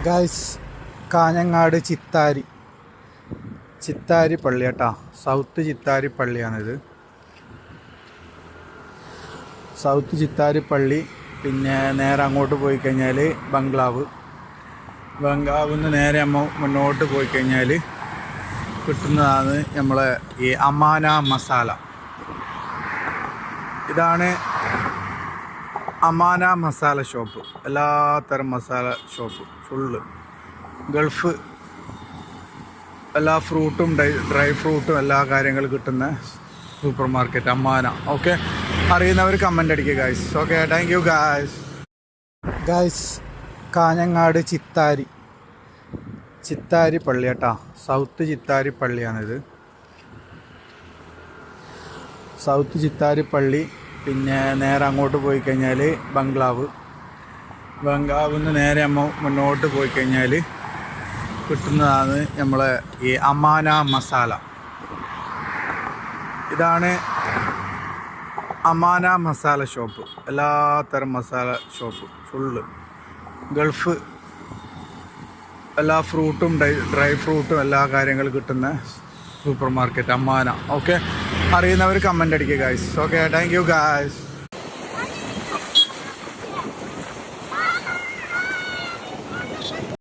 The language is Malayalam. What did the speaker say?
ഗായ്സ്, കാഞ്ഞങ്ങാട് ചിത്താരി പള്ളി കേട്ടോ. സൗത്ത് ചിത്താരി പള്ളിയാണിത്. സൗത്ത് ചിത്താരി പള്ളി. പിന്നെ നേരെ അങ്ങോട്ട് പോയി കഴിഞ്ഞാൽ ബംഗ്ലാവിൽ നിന്ന് നേരെ മുന്നോട്ട് പോയി കഴിഞ്ഞാൽ കിട്ടുന്നതാണ് നമ്മളെ ഈ അമാന മസാല. ഇതാണ് അമാന മസാല ഷോപ്പ്. എല്ലാത്തരം മസാല ഷോപ്പ് ഫുള്ള് ഗൾഫ്. എല്ലാ ഫ്രൂട്ടും ഡ്രൈ ഫ്രൂട്ടും എല്ലാ കാര്യങ്ങളും കിട്ടുന്ന സൂപ്പർ മാർക്കറ്റ് അമ്മാന. ഓക്കെ, അറിയുന്നവർ കമൻ്റ് അടിക്കുക guys. Okay, thank you guys. Kanhangad Chithari പള്ളി കേട്ടോ. സൗത്ത് ചിത്താരി പള്ളിയാണിത്. സൗത്ത് ചിത്താരി പള്ളി. പിന്നെ നേരെ അങ്ങോട്ട് പോയി കഴിഞ്ഞാൽ ബംഗ്ലാവിൽ നിന്ന് നേരെ മുന്നോട്ട് പോയി കഴിഞ്ഞാൽ കിട്ടുന്നതാണ് നമ്മളെ ഈ അമാന മസാല. ഇതാണ് അമാന മസാല ഷോപ്പ്. എല്ലാത്തരം മസാല ഷോപ്പ് ഫുള്ള് ഗൾഫ്. എല്ലാ ഫ്രൂട്ടും ഡ്രൈ ഫ്രൂട്ടും എല്ലാ കാര്യങ്ങളും കിട്ടുന്ന സൂപ്പർ മാർക്കറ്റ് അമ്മാന. ഓക്കെ, അറിയുന്നവർ കമൻ്റ് അടിക്കുക guys. Okay, thank you guys.